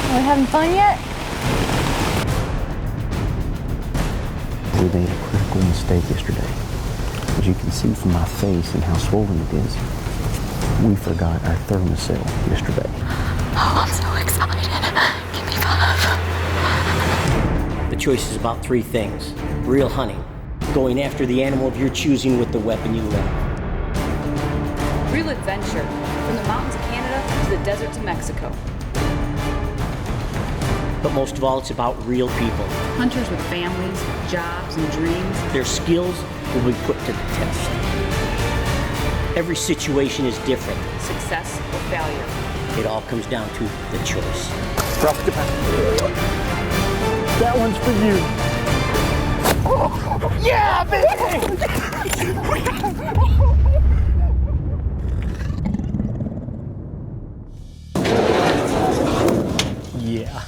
Are we having fun yet? We made a critical mistake yesterday. As you can see from my face and how swollen it is, we forgot our thermocell yesterday. Oh, I'm so excited. Give me 5. The choice is about 3 things. Real hunting, going after the animal of your choosing with the weapon you love. Real adventure, from the mountains of Canada to the deserts of Mexico. But most of all, it's about real people. Hunters with families, jobs, and dreams. Their skills will be put to the test. Every situation is different. Success or failure. It all comes down to the choice. Drop the That one's for you. Yeah, baby! Yeah.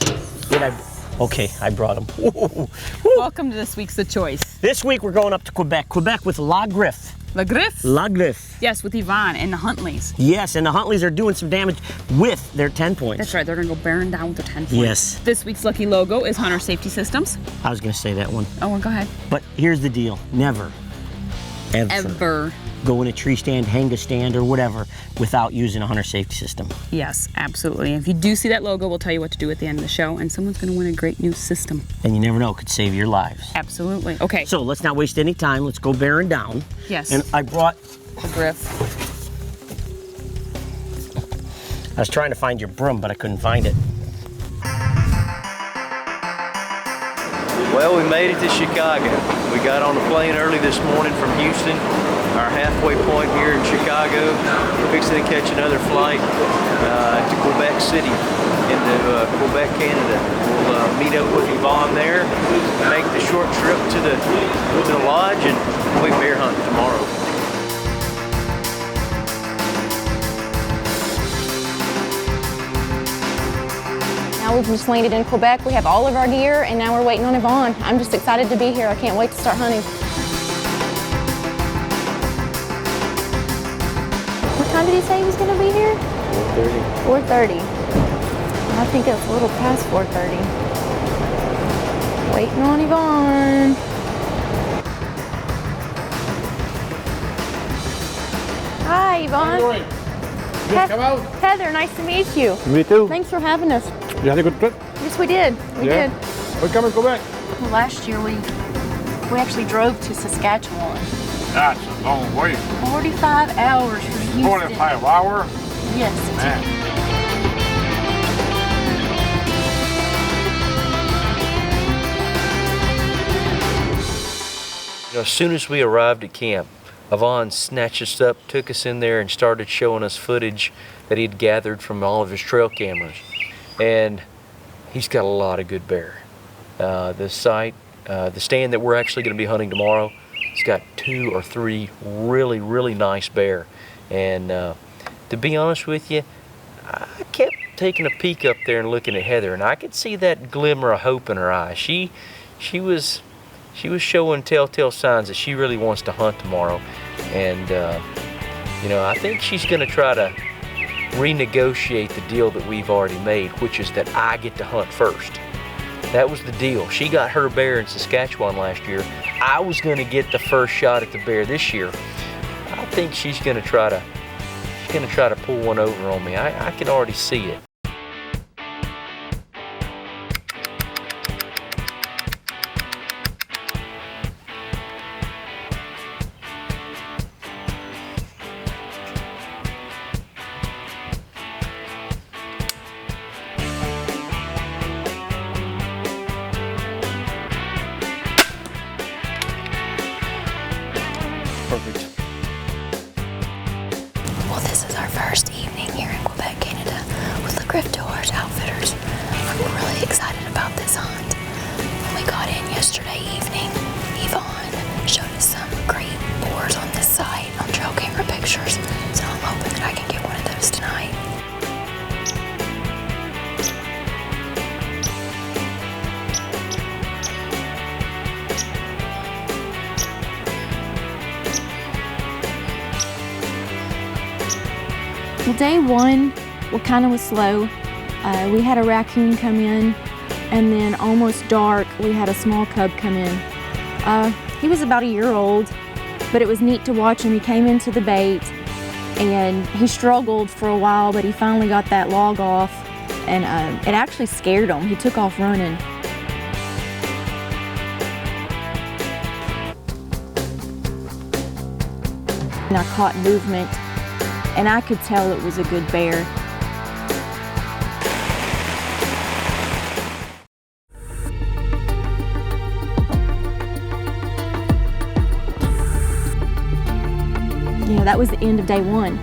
Okay, I brought them. Welcome to this week's The Choice. This week we're going up to Quebec. Quebec with La Griffe. La Griffe? La Griffe. Yes, with Yvonne and the Huntleys. Yes, and the Huntleys are doing some damage with their 10 points. That's right, they're gonna go bearing down with their 10 points. Yes. This week's lucky logo is Hunter Safety Systems. I was gonna say that one. Oh, well, go ahead. But here's the deal. Never, ever go in a tree stand, hang a stand, or whatever without using a hunter safety system. Yes, absolutely. If you do see that logo, we'll tell you what to do at the end of the show, and someone's gonna win a great new system. And you never know, it could save your lives. Absolutely. Okay. So let's not waste any time. Let's go bearing down. Yes. And I brought... The Griffe. I was trying to find your broom, but I couldn't find it. Well, we made it to Chicago. We got on a plane early this morning from Houston, our halfway point here in Chicago. We're fixing to catch another flight to Quebec City, into Quebec, Canada. We'll meet up with Yvonne there, make the short trip to the lodge, and we bear hunt tomorrow. Now we've just landed in Quebec. We have all of our gear, and now we're waiting on Yvonne. I'm just excited to be here. I can't wait to start hunting. What time did he say he was going to be here? 4:30. 4:30. I think it's a little past 4:30. Waiting on Yvonne. Hi, Yvonne. How are you doing? Just come out? Heather, nice to meet you. Me too. Thanks for having us. You had a good trip? Yes, we did. We did. We're coming to Quebec. Well, last year we actually drove to Saskatchewan. That's a long way. 45 hours from Houston. 45 hours? Yes. Man. You know, as soon as we arrived at camp, Yvonne snatched us up, took us in there, and started showing us footage that he'd gathered from all of his trail cameras. And he's got a lot of good bear. The stand that we're actually going to be hunting tomorrow, it's got 2 or 3 really, really nice bear. And to be honest with you, I kept taking a peek up there and looking at Heather, and I could see that glimmer of hope in her eyes. She was showing telltale signs that she really wants to hunt tomorrow. And, you know, I think she's going to try to renegotiate the deal that we've already made, which is that I get to hunt first. That was the deal. She got her bear in Saskatchewan last year. I was going to get the first shot at the bear this year. I think she's going to try to pull one over on me. I can already see it. Perfect. Well, this is our first evening here in Quebec, Canada, with the Griffe Doors Outfitters. I'm really excited about this hunt. When we got in yesterday evening, Yvonne showed us some great boars on this site on trail camera pictures, so I'm hoping that I can get one of those tonight. Well, day one, we kind of was slow. We had a raccoon come in, and then almost dark, we had a small cub come in. He was about a year old, but it was neat to watch him. He came into the bait, and he struggled for a while, but he finally got that log off, and it actually scared him. He took off running. And I caught movement, and I could tell it was a good bear. You know, that was the end of day one.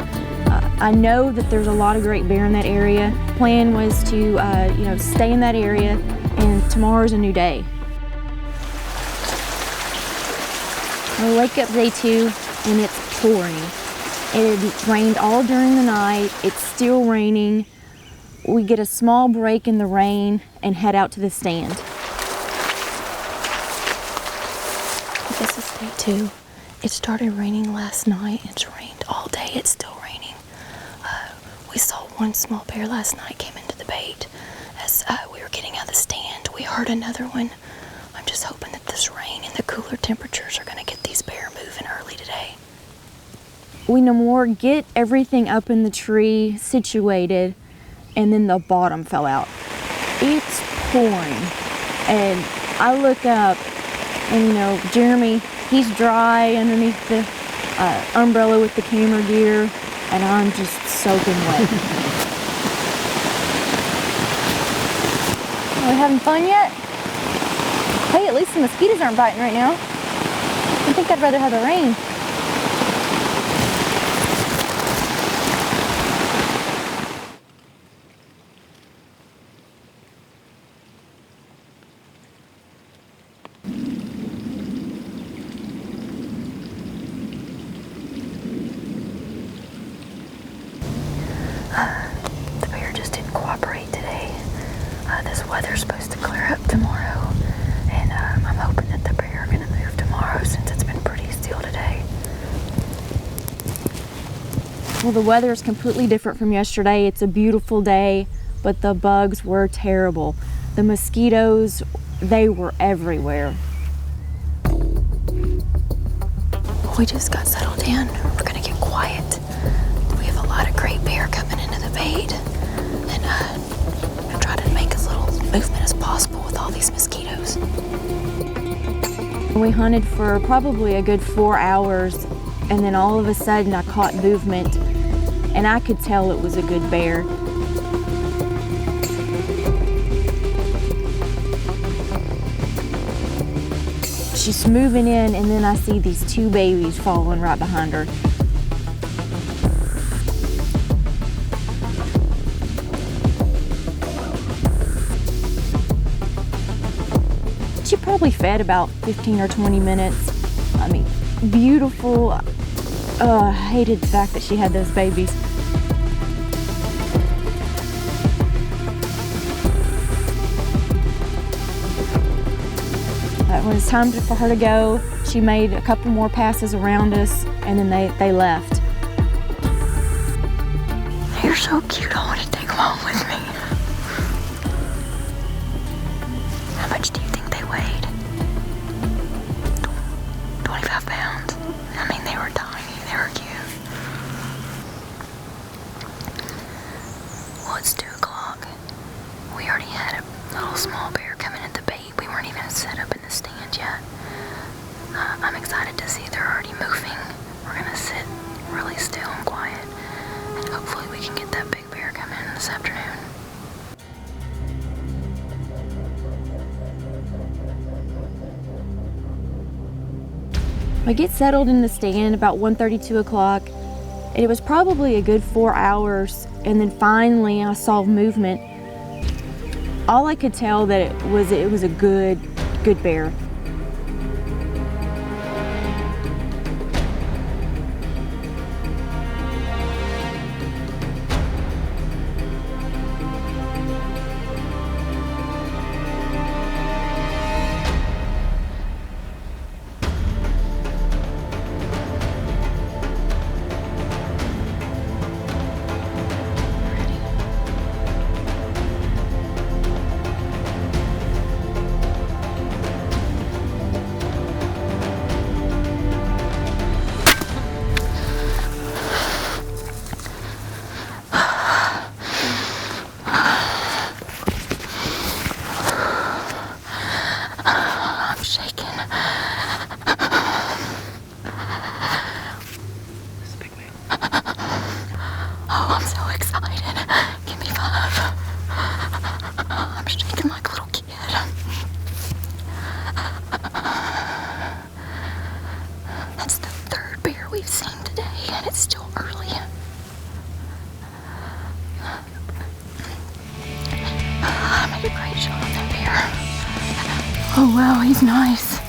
I know that there's a lot of great bear in that area. Plan was to, you know, stay in that area, and tomorrow's a new day. I wake up day two, and it's pouring. It rained all during the night. It's still raining. We get a small break in the rain and head out to the stand. This is day two. It started raining last night. It's rained all day. It's still raining. We saw one small bear last night came into the bait. As we were getting out of the stand, we heard another one. I'm just hoping that this rain and the cooler temperatures are going to get these bear moving early today. We no more get everything up in the tree situated, and then the bottom fell out. It's pouring, and I look up, and you know, Jeremy, he's dry underneath the umbrella with the camera gear, and I'm just soaking wet. Are we having fun yet? Hey, at least the mosquitoes aren't biting right now. I think I'd rather have the rain. The bear just didn't cooperate today. This weather's supposed to clear up tomorrow, and I'm hoping that the bear are going to move tomorrow since it's been pretty still today. Well, the weather is completely different from yesterday. It's a beautiful day, but the bugs were terrible. The mosquitoes, they were everywhere. We just got settled in. We're going to get quiet. We have a lot of great bear coming into the bait, and I'm going to try to make as little movement as possible with all these mosquitoes. We hunted for probably a good 4 hours, and then all of a sudden I caught movement, and I could tell it was a good bear. She's moving in, and then I see these two babies following right behind her. She probably fed about 15 or 20 minutes. I mean, beautiful. I hated the fact that she had those babies. When it's time for her to go, she made a couple more passes around us, and then they left. You're so cute. I want to take them home with me. How much do you think they weighed? 25 pounds. I mean, they were tiny. They were cute. Well, it's 2 o'clock. We already had a little small bear coming at the bait. We weren't even set up in the stand yet. I'm excited to see they're already moving. We're gonna sit really still and quiet, and hopefully we can get that big bear coming in this afternoon. I get settled in the stand about 1:30, 2 o'clock. And it was probably a good 4 hours, and then finally I saw movement. All I could tell that it was a good bear. early. I made a great shot on that bear. Oh wow, he's nice.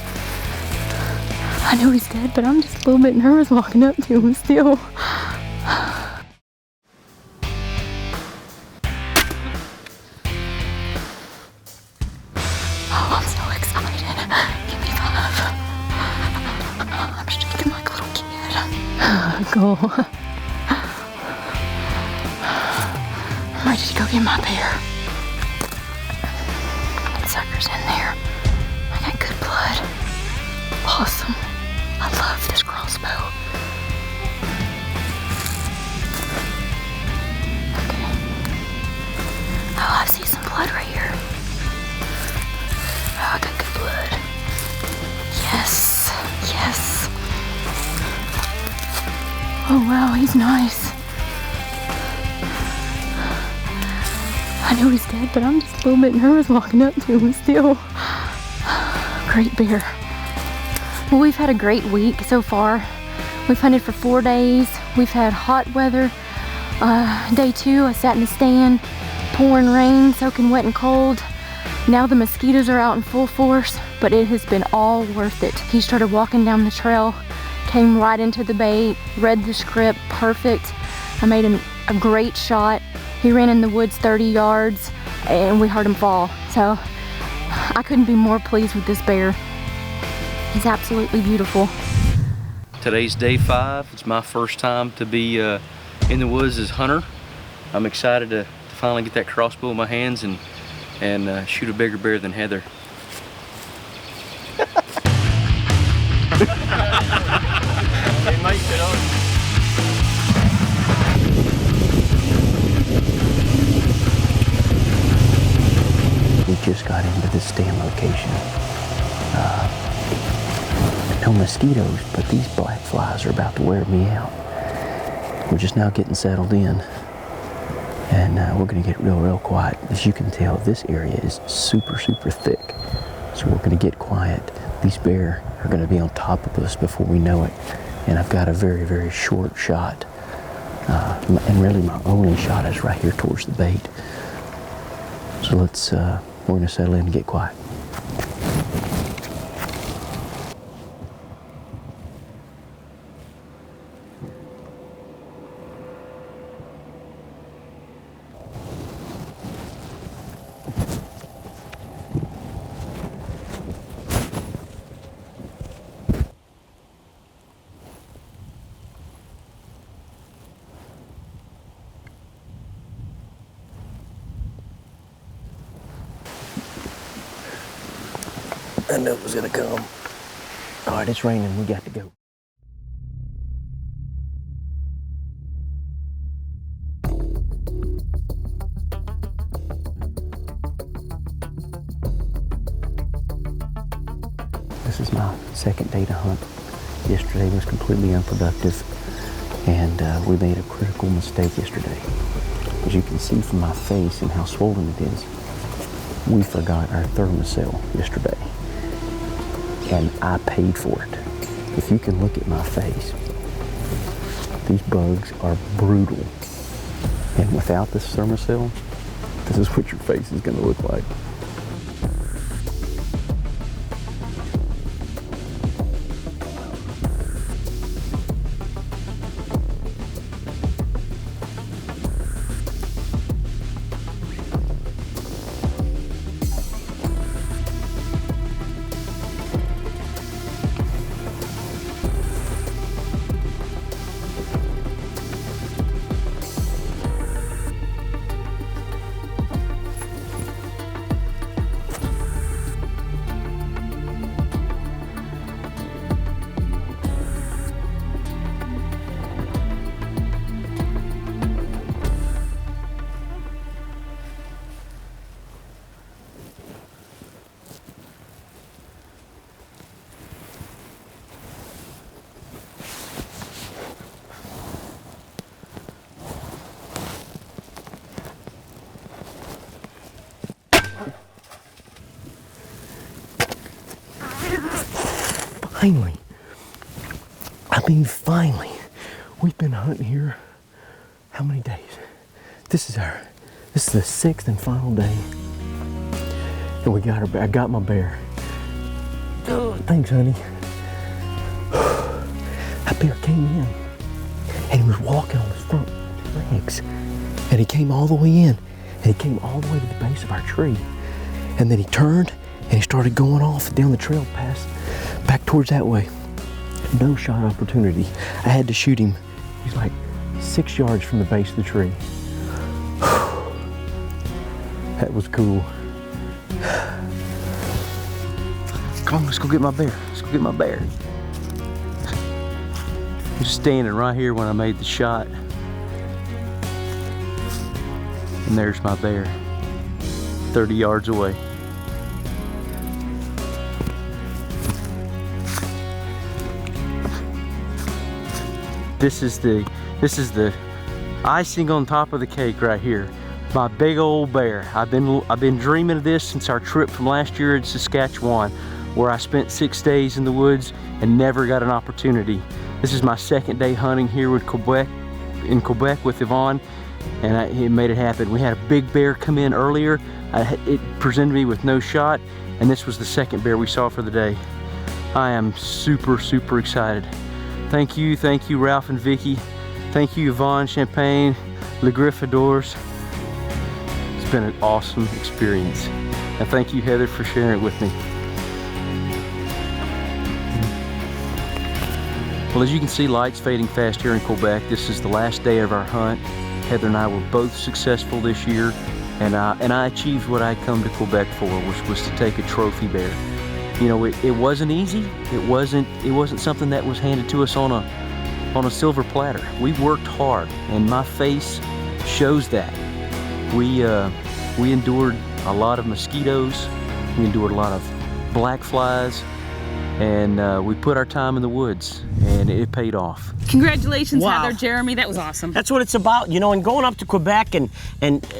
I know he's dead, but I'm just a little bit nervous walking up to him still. Oh, I'm so excited. Give me 5. I'm shaking like a little kid. Cool. I'm ready to go get my bear. That sucker's in there. I got good blood. Awesome. I love this crossbow. Okay. Oh, I see some blood right here. Oh, I got good blood. Yes. Yes. Oh wow, he's nice. I know he's dead, but I'm just a little bit nervous walking up to him still. Great bear. Well, we've had a great week so far. We've hunted for 4 days. We've had hot weather. Day 2, I sat in the stand, pouring rain, soaking wet and cold. Now the mosquitoes are out in full force, but it has been all worth it. He started walking down the trail, came right into the bait, read the script, perfect. I made him a great shot. He ran in the woods 30 yards and we heard him fall. So I couldn't be more pleased with this bear. He's absolutely beautiful. Today's day 5. It's my first time to be in the woods as hunter. I'm excited to finally get that crossbow in my hands and shoot a bigger bear than Heather. We just got into this stand location. No mosquitoes, but these black flies are about to wear me out. We're just now getting settled in, and we're gonna get real quiet. As you can tell, this area is super thick, so we're gonna get quiet. These bear are gonna be on top of us before we know it, and I've got a very short shot, and really my only shot is right here towards the bait. So let's, we're gonna settle in and get quiet. I knew it was gonna come. All right, it's raining, we got to go. This is my second day to hunt. Yesterday was completely unproductive, and we made a critical mistake yesterday. As you can see from my face and how swollen it is, we forgot our thermocell yesterday. And I paid for it. If you can look at my face, these bugs are brutal. And without this thermocell, this is what your face is gonna look like. Finally, I mean finally, We've been hunting here, how many days? This is the 6th and final day. And we got I got my bear. Oh, thanks, honey. That bear came in and he was walking on his front legs. And he came all the way in and he came all the way to the base of our tree. And then he turned and he started going off down the trail back towards that way. No shot opportunity. I had to shoot him. He's like 6 yards from the base of the tree. That was cool. Come on, let's go get my bear. Let's go get my bear. I'm just standing right here when I made the shot. And there's my bear, 30 yards away. This is the icing on top of the cake right here. My big old bear. I've been dreaming of this since our trip from last year in Saskatchewan, where I spent 6 days in the woods and never got an opportunity. This is my 2nd day hunting here in Quebec with Yvonne, and it made it happen. We had a big bear come in earlier. It presented me with no shot, and this was the 2nd bear we saw for the day. I am super, super excited. Thank you, Ralph and Vicky. Thank you, Yvonne, Champagne, Le Griffadors. It's been an awesome experience. And thank you, Heather, for sharing it with me. Well, as you can see, light's fading fast here in Quebec. This is the last day of our hunt. Heather and I were both successful this year, and I achieved what I come to Quebec for, which was to take a trophy bear. You know, it wasn't easy. It wasn't something that was handed to us on a silver platter. We worked hard, and my face shows that. We endured a lot of mosquitoes. We endured a lot of black flies, and we put our time in the woods, and it paid off. Congratulations, Wow. Heather, Jeremy, that was awesome. That's what it's about, you know, and going up to Quebec and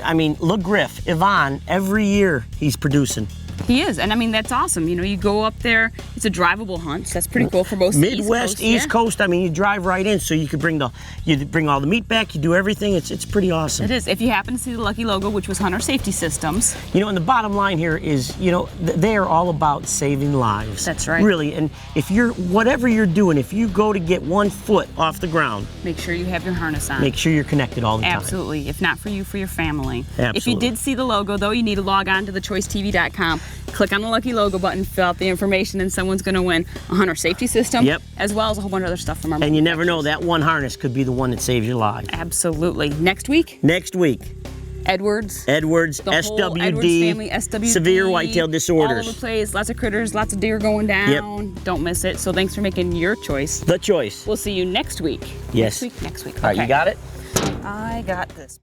I mean, look, Griff, Yvonne, every year he's producing. He is, and I mean, that's awesome. You know, you go up there, it's a drivable hunt, so that's pretty cool for both Midwest, East Coast, I mean, you drive right in, so you could bring all the meat back, you do everything, it's pretty awesome. It is. If you happen to see the lucky logo, which was Hunter Safety Systems. You know, and the bottom line here is, you know, they are all about saving lives. That's right. Really, and if whatever you're doing, if you go to get 1 foot off the ground, Make sure you have your harness on. make sure you're connected all the time. Absolutely. If not for you, for your family. Absolutely. If you did see the logo, though, you need to log on to thechoicetv.com, click on the lucky logo button, fill out the information, and someone's going to win a Hunter Safety System, Yep. as well as a whole bunch of other stuff from our And you never know, manufacturers. that one harness could be the one that saves your life. Absolutely. Next week, Next week, Edwards. Edwards, The whole SWD, Edwards family, SWD, severe whitetail disorders. All over the place, lots of critters, lots of deer going down. Don't miss it. So thanks for making your choice. The choice. We'll see you next week. Yes. Next week. All right, you got it? I got this.